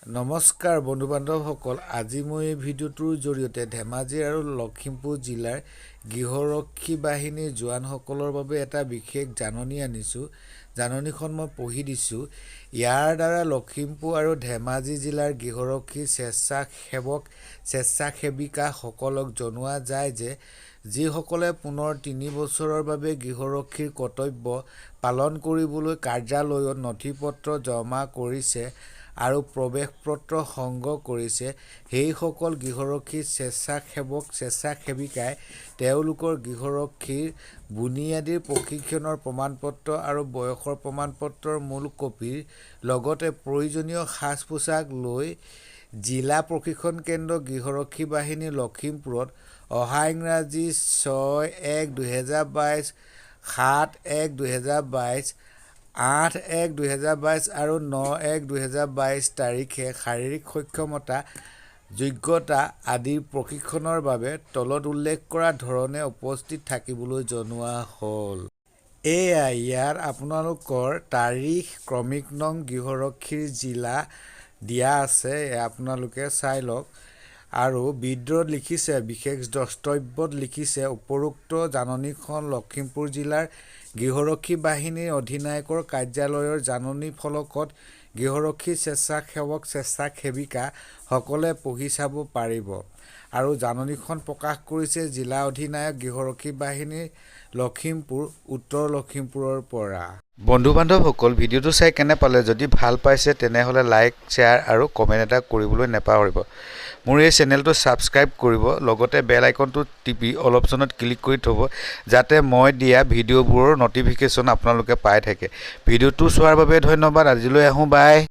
নমস্কাৰ বন্ধু বান্ধৱসকল আজি মই এই ভিডিঅ'টোৰ জৰিয়তে ধেমাজি আৰু লখিমপুৰ জিলাৰ গৃহৰক্ষী বাহিনীৰ জোৱানসকলৰ বাবে এটা বিশেষ জাননী আনিছোঁ। জাননীখন মই পঢ়ি দিছোঁ। ইয়াৰ দ্বাৰা লখিমপুৰ আৰু ধেমাজি জিলাৰ গৃহৰক্ষী স্বেচ্ছাসেৱিকাসকলক জনোৱা যায় যে যিসকলে পুনৰ 3 বছৰৰ বাবে গৃহৰক্ষীৰ কৰ্তব্য পালন কৰিবলৈ কাৰ্যালয়ত নথিপত্ৰ জমা কৰিছে আৰু প্ৰৱেশপত্ৰ সংগ্ৰহ কৰিছে, সেইসকল গৃহৰক্ষী স্বেচ্ছাসেৱিকাই তেওঁলোকৰ গৃহৰক্ষীৰ বুনিয়াদী প্ৰশিক্ষণৰ প্ৰমাণপত্ৰ আৰু বয়সৰ প্ৰমাণপত্ৰৰ মূল কপিৰ লগতে প্ৰয়োজনীয় সাজ-পোছাক লৈ জিলা প্ৰশিক্ষণ কেন্দ্ৰ গৃহৰক্ষী বাহিনী লখিমপুৰত অহা ইংৰাজী 6-1-2022, 7-1-2022, 8-1-2022 আৰু 9-1-2022 তাৰিখে শাৰীৰিক সক্ষমতা, যোগ্যতা আদিৰ প্ৰশিক্ষণৰ বাবে তলত উল্লেখ কৰা ধৰণে উপস্থিত থাকিবলৈ জনোৱা হ'ল। ইয়াত আপোনালোকৰ তাৰিখ, ক্ৰমিক নং, গৃহৰক্ষীৰ জিলা দিয়া আছে, আপোনালোকে চাই লওক। আৰু বিদ্ৰোহত লিখিছে, বিশেষ দ্ৰষ্টব্যত লিখিছে, উপৰোক্ত জাননীখন লখিমপুৰ জিলাৰ গৃহৰক্ষী বাহিনীৰ অধিনায়কৰ কাৰ্যালয়ৰ জাননী ফলকত গৃহৰক্ষী স্বেচ্ছাসেৱিকা সকলে পঢ়ি চাব পাৰিব। আৰু জাননীখন প্ৰকাশ কৰিছে জিলা অধিনায়ক গৃহৰক্ষী বাহিনী লখিমপুৰ, উত্তৰ লখিমপুৰৰ পৰা। বন্ধু বান্ধৱসকল, ভিডিঅ'টো চাই কেনে পালে? যদি ভাল পাইছে তেনেহ'লে লাইক, শ্বেয়াৰ আৰু কমেণ্ট এটা কৰিবলৈ নাপাহৰিব। মোৰ এই চেনেলটো ছাবস্ক্ৰাইব কৰিব, লগতে বেল আইকনটো টিপি অল অপশ্যনত ক্লিক কৰি থ'ব, যাতে মই দিয়া ভিডিঅ'বোৰৰ ন'টিফিকেশ্যন আপোনালোকে পাই থাকে। ভিডিঅ'টো চোৱাৰ বাবে ধন্যবাদ। আজিলৈ আহোঁ, বাই।